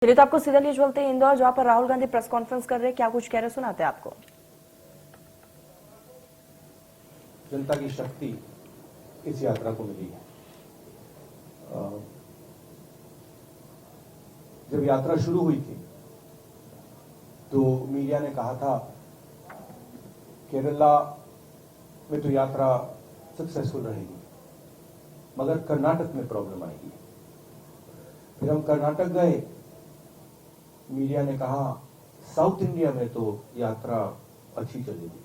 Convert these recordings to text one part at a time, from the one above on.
चलिए तो आपको सीधा लिए चलते हैं इंदौर, जहां पर राहुल गांधी प्रेस कॉन्फ्रेंस कर रहे हैं। क्या कुछ कह रहे सुनाते हैं आपको। जनता की शक्ति इस यात्रा को मिली है। जब यात्रा शुरू हुई थी तो मीडिया ने कहा था केरला में तो यात्रा सक्सेसफुल रहेगी, मगर कर्नाटक में प्रॉब्लम आएगी। फिर हम कर्नाटक गए, मीडिया ने कहा साउथ इंडिया में तो यात्रा अच्छी चलेगी,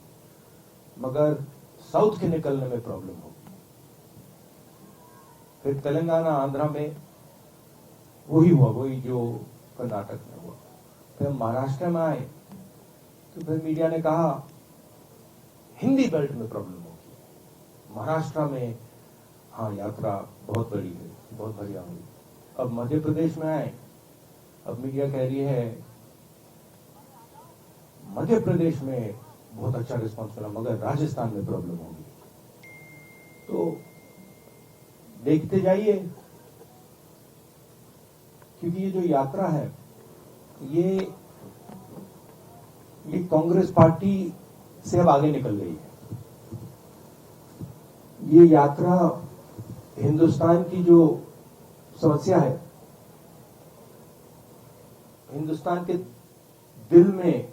मगर साउथ के निकलने में प्रॉब्लम होगी। फिर तेलंगाना आंध्रा में वही हुआ, वही जो कर्नाटक में हुआ। फिर हम महाराष्ट्र में आए तो फिर मीडिया ने कहा हिंदी बेल्ट में प्रॉब्लम होगी, महाराष्ट्र में हाँ यात्रा बहुत बड़ी है, बहुत बढ़िया होगी। अब मध्य प्रदेश में आए, अब मीडिया कह रही है मध्य प्रदेश में बहुत अच्छा रिस्पांस मिला, मगर राजस्थान में प्रॉब्लम होगी। तो देखते जाइए, क्योंकि ये जो यात्रा है ये कांग्रेस पार्टी से अब आगे निकल गई है। ये यात्रा हिंदुस्तान की जो समस्या है, हिंदुस्तान के दिल में,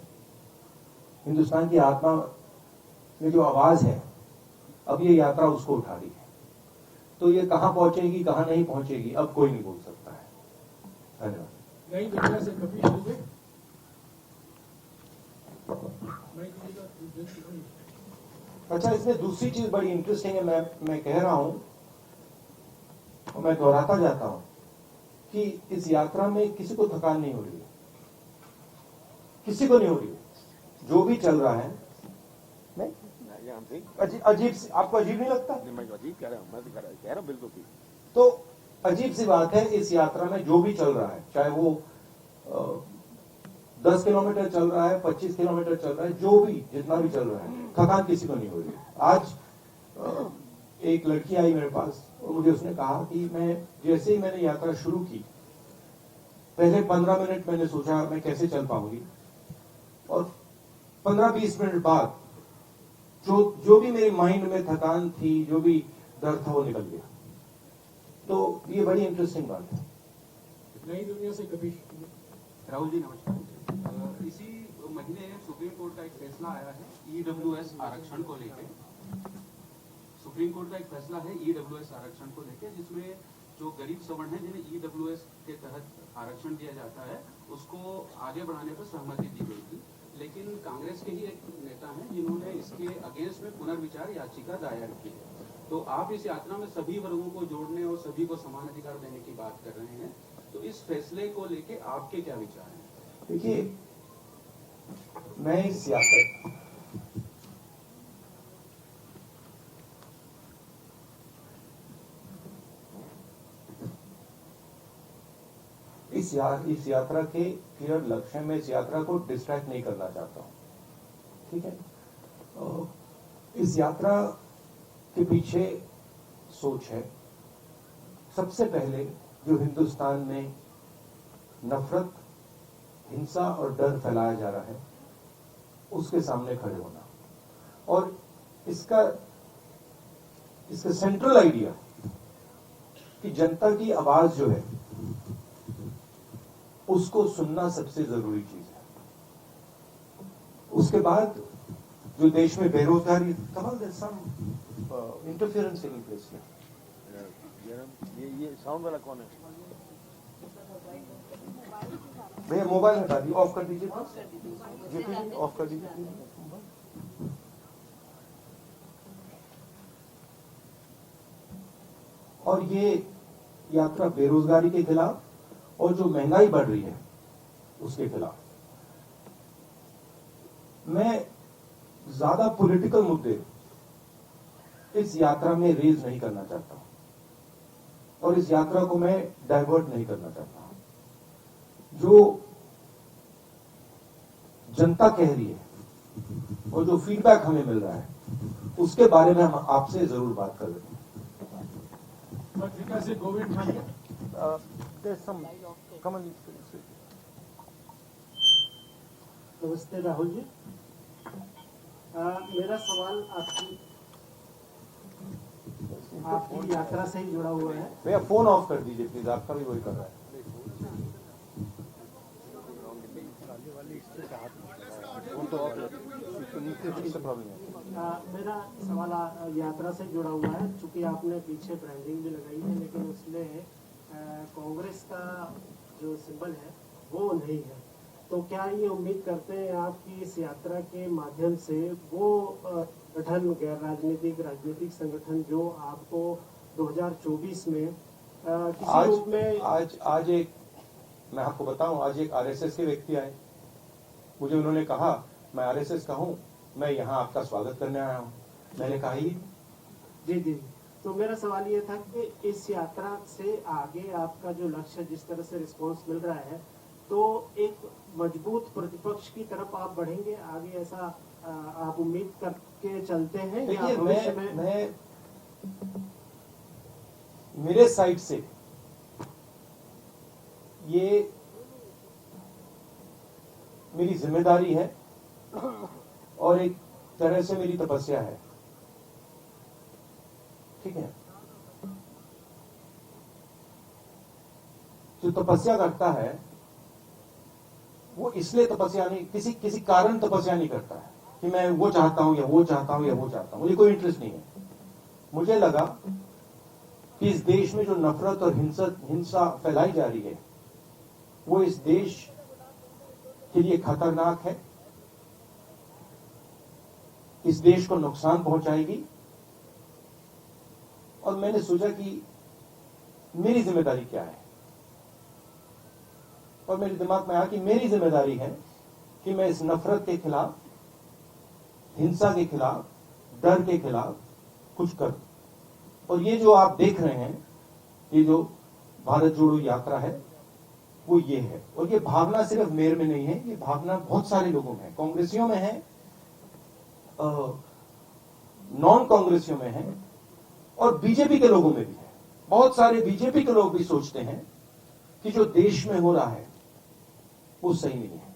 हिंदुस्तान की आत्मा में जो आवाज है, अब ये यात्रा उसको उठा रही है। तो ये कहां पहुंचेगी कहां नहीं पहुंचेगी अब कोई नहीं बोल सकता है। धन्यवाद। नई दुनिया से कपीश दुबे। अच्छा, इसमें दूसरी चीज बड़ी इंटरेस्टिंग है, मैं कह रहा हूं और मैं दोहराता जाता हूं कि इस यात्रा में किसी को थकान नहीं हो रही है, किसी को नहीं हो रही है। जो भी चल रहा है नहीं अजीब, आपको अजीब नहीं लगता? मैं अजीब कह रहा हूं, मैं कह रहा हूं बिल्कुल ठीक। तो अजीब सी बात है, इस यात्रा में जो भी चल रहा है, चाहे वो 10 किलोमीटर चल रहा है, 25 किलोमीटर चल रहा है, जो भी जितना भी चल रहा है, थकान किसी को नहीं हो रही है। आज एक लड़की आई मेरे पास और मुझे उसने कहा कि मैं जैसे ही मैंने यात्रा शुरू की, पहले 15 मिनट मैंने सोचा मैं कैसे चल पाऊंगी, और 15-20 मिनट बाद जो भी मेरे माइंड में थकान थी, जो भी डर था, वो निकल गया। तो ये बड़ी इंटरेस्टिंग बात है। नई दुनिया से कपीश। राहुल जी नमस्कार। इसी महीने सुप्रीम कोर्ट का एक फैसला आया है ईडब्ल्यूएस आरक्षण को लेकर। सुप्रीम कोर्ट का एक फैसला है ईडब्ल्यूएस आरक्षण को लेकर, जिसमें जो गरीब सवर्ण है जिन्हें ईडब्ल्यूएस के तहत आरक्षण दिया जाता है, उसको आगे बढ़ाने पर सहमति दी गई थी। लेकिन कांग्रेस के ही एक नेता हैं जिन्होंने इसके अगेंस्ट में पुनर्विचार याचिका दायर की है। तो आप इस यात्रा में सभी वर्गों को जोड़ने और सभी को समान अधिकार देने की बात कर रहे हैं, तो इस फैसले को लेके आपके क्या विचार हैं? देखिए, मैं इस यात्रा के क्लियर लक्ष्य में इस यात्रा को डिस्ट्रैक्ट नहीं करना चाहता हूं, ठीक है। इस यात्रा के पीछे सोच है, सबसे पहले जो हिंदुस्तान में नफरत, हिंसा और डर फैलाया जा रहा है, उसके सामने खड़े होना। और इसका सेंट्रल आइडिया कि जनता की आवाज जो है उसको सुनना सबसे जरूरी चीज है। उसके बाद जो देश में बेरोजगारी, कमाल इंटरफेरेंस इन प्लेस में। ये साउंड वाला कौन है? भैया मोबाइल हटा दीजिए, ऑफ कर दीजिए, ऑफ कर दीजिए। और ये यात्रा बेरोजगारी के खिलाफ और जो महंगाई बढ़ रही है उसके खिलाफ। मैं ज्यादा पॉलिटिकल मुद्दे इस यात्रा में रेज नहीं करना चाहता हूं, और इस यात्रा को मैं डाइवर्ट नहीं करना चाहता हूं। जो जनता कह रही है और जो फीडबैक हमें मिल रहा है, उसके बारे में हम आपसे जरूर बात कर रहे हैं। पत्रिका से Govind Bhatia. There's some, come on. नमस्ते राहुल जी। मेरा सवाल आपकी यात्रा से ही जुड़ा हुआ है। भैया फोन ऑफ कर दीजिए प्लीज, आपका भी वही कर रहा है। प्रॉब्लम है। मेरा सवाल यात्रा से जुड़ा हुआ है। चूंकि आपने पीछे ब्रांडिंग भी लगाई है, लेकिन उसमें कांग्रेस का जो सिंबल है वो नहीं है। तो क्या ये उम्मीद करते हैं आप कि इस यात्रा के माध्यम से वो संगठन, गैर राजनीतिक संगठन जो आपको 2024 में किसी रूप में आज एक मैं आपको बताऊं, आज एक आरएसएस के व्यक्ति आए, मुझे उन्होंने कहा मैं आरएसएस का हूं, मैं यहाँ आपका स्वागत करने आया हूं। मैंने कहा ही जी। तो मेरा सवाल ये था कि इस यात्रा से आगे आपका जो लक्ष्य, जिस तरह से रिस्पांस मिल रहा है, तो एक मजबूत प्रतिपक्ष की तरफ आप बढ़ेंगे आगे, ऐसा आप उम्मीद करके चलते हैं? या देखिए, भविष्य में मैं मेरे साइड से ये मेरी जिम्मेदारी है और एक तरह से मेरी तपस्या है, ठीक है। जो तपस्या करता है वो इसलिए तपस्या नहीं, किसी कारण तपस्या नहीं करता है कि मैं वो चाहता हूं या वो चाहता हूं या वो चाहता हूं, मुझे कोई इंटरेस्ट नहीं है। मुझे लगा कि इस देश में जो नफरत और हिंसा फैलाई जा रही है वो इस देश के लिए खतरनाक है, इस देश को नुकसान पहुंचाएगी। और मैंने सोचा कि मेरी जिम्मेदारी क्या है, और मेरे दिमाग में आया कि मेरी जिम्मेदारी है कि मैं इस नफरत के खिलाफ, हिंसा के खिलाफ, डर के खिलाफ कुछ करूं। और ये जो आप देख रहे हैं, ये जो भारत जोड़ो यात्रा है वो ये है। और ये भावना सिर्फ मेरे में नहीं है, ये भावना बहुत सारे लोगों में है, कांग्रेसियों में है, नॉन कांग्रेसियों में है और बीजेपी के लोगों में भी है। बहुत सारे बीजेपी के लोग भी सोचते हैं कि जो देश में हो रहा है वो सही नहीं है।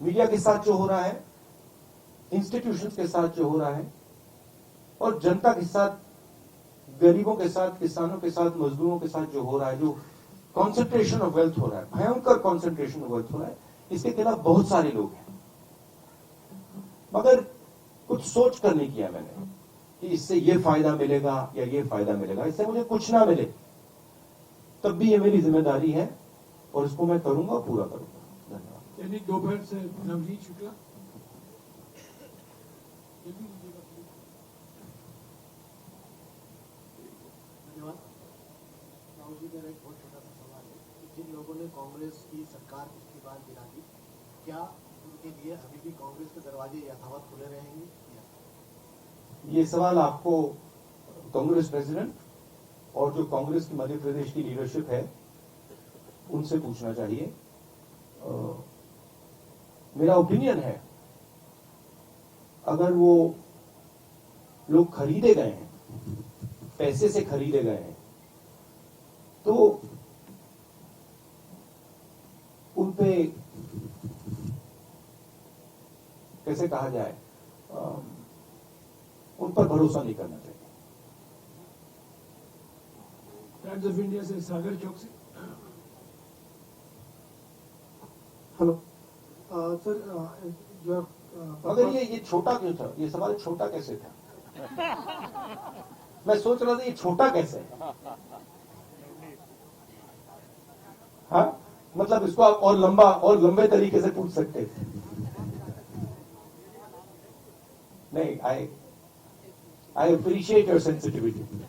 मीडिया के साथ जो हो रहा है, इंस्टीट्यूशंस के साथ जो हो रहा है और जनता के साथ, गरीबों के साथ, किसानों के साथ, मजदूरों के साथ जो हो रहा है, जो कॉन्सेंट्रेशन ऑफ वेल्थ हो रहा है, भयंकर कॉन्सेंट्रेशन ऑफ वेल्थ हो रहा है, इसके खिलाफ बहुत सारे लोग हैं। मगर कुछ सोच कर नहीं किया मैंने कि इससे ये फायदा मिलेगा या ये फायदा मिलेगा, इससे मुझे कुछ ना मिले तब भी ये मेरी जिम्मेदारी है और इसको मैं करूंगा, पूरा करूंगा। धन्यवाद। यानी दोपहर से नवनीत शुक्ला। धन्यवाद। राहुल जी, मेरा एक बहुत छोटा सा सवाल है कि जिन लोगों ने कांग्रेस की सरकार पिछली बार गिरा दी, क्या उनके लिए अभी भी कांग्रेस के दरवाजे यथावत खुले रहेंगे? ये सवाल आपको कांग्रेस प्रेसिडेंट और जो कांग्रेस की मध्य प्रदेश की लीडरशिप है उनसे पूछना चाहिए। मेरा ओपिनियन है, अगर वो लोग खरीदे गए हैं, पैसे से खरीदे गए हैं, तो उन पे कैसे कहा जाए, उन पर भरोसा नहीं करना चाहिए। टाइम्स ऑफ इंडिया से सागर चौकसी। हेलो सर, जो मगर ये छोटा क्यों था? ये सवाल छोटा कैसे था? मैं सोच रहा था ये छोटा कैसे है? हाँ, मतलब इसको आप और लंबे तरीके से पूछ सकते थे। नहीं, आई अप्रिशिएट योर सेंसिटिविटी।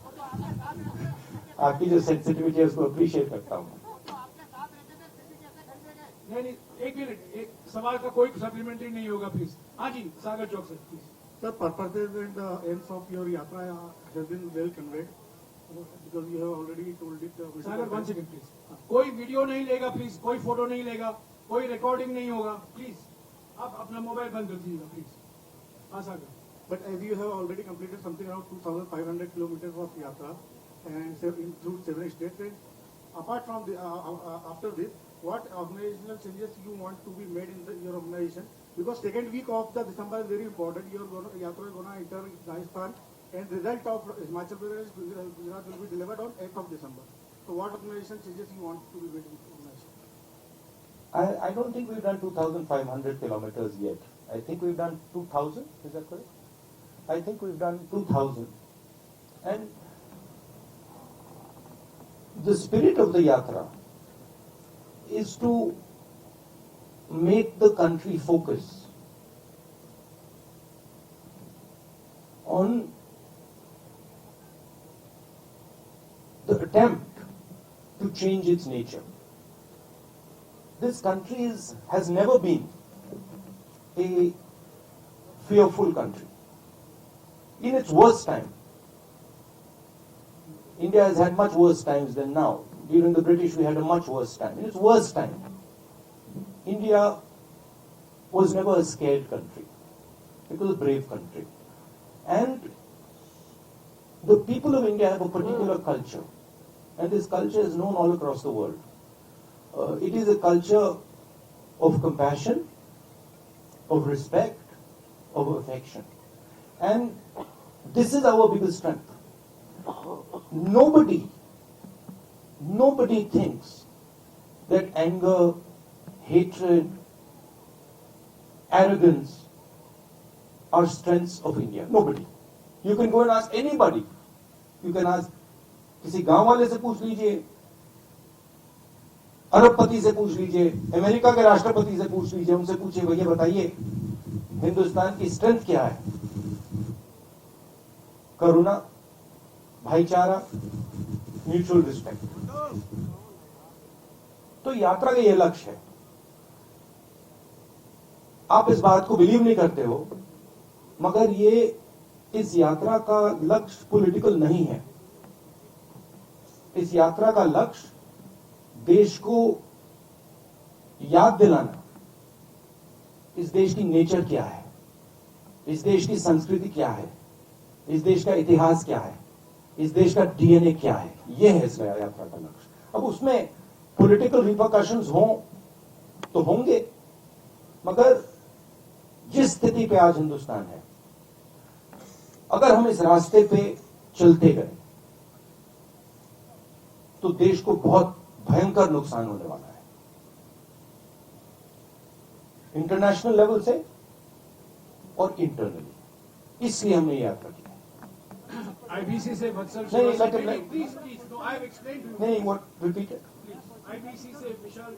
आपकी जो सेंसिटिविटी है उसको अप्रिशिएट करता हूँ। नहीं, एक मिनट, एक सवाल का कोई सप्लीमेंट्री नहीं होगा प्लीज। हाँ जी, सागर चौक से please. the purposes and the ends of your yatra has been well conveyed because you have already told it. Sagar 1 second please. कोई वीडियो नहीं लेगा प्लीज, कोई फोटो नहीं लेगा, कोई रिकॉर्डिंग नहीं होगा प्लीज। आप अपना मोबाइल बंद कर दीजिएगा प्लीज। हाँ सागर। But as you have already completed something around 2,500 kilometers of yatra and through 7 states, and apart from the, after this, what organizational changes you want to be made in your organization? Because second week of the December is very important. Your yatra is going to enter Rajasthan, and result of Himachal Pradesh, Gujarat will be delivered on 8th of December. So what organizational changes you want to be made in your organization? I don't think we've done 2,500 kilometers yet. I think we've done 2,000. Is that correct? I think we've done 2,000. And the spirit of the yatra is to make the country focus on the attempt to change its nature. This country has never been a fearful country. In its worst time, India has had much worse times than now. During the British, we had a much worse time. In its worst time, India was never a scared country. It was a brave country. And the people of India have a particular culture. And this culture is known all across the world. It is a culture of compassion, of respect, of affection. And this is our biggest strength. Nobody thinks that anger, hatred, arrogance are strengths of India. Nobody. You can go and ask anybody. You can ask किसी गांव वाले से पूछ लीजिए, अरबपति से पूछ लीजिए, अमेरिका के राष्ट्रपति से पूछ लीजिए, उनसे पूछिए भैया बताइए हिंदुस्तान की स्ट्रेंथ क्या है? करुणा, भाईचारा, म्यूचुअल रिस्पेक्ट. तो यात्रा का यह लक्ष्य है. आप इस बात को बिलीव नहीं करते हो, मगर ये इस यात्रा का लक्ष्य पॉलिटिकल नहीं है. इस यात्रा का लक्ष्य देश को याद दिलाना, इस देश की नेचर क्या है, इस देश की संस्कृति क्या है, इस देश का इतिहास क्या है, इस देश का डीएनए क्या है. यह है इस यात्रा का लक्ष्य. अब उसमें पॉलिटिकल रिपरकशंस हों तो होंगे, मगर जिस स्थिति पे आज हिंदुस्तान है, अगर हम इस रास्ते पे चलते गए तो देश को बहुत भयंकर नुकसान होने वाला है, इंटरनेशनल लेवल से और इंटरनली. इसलिए हमने ये यात्रा की. आईबीसी से वत्सल नहीं, Srivastava, please please, no I have explained to you. नहीं, व्हाट रिपीट इट. आईबीसी से विशाल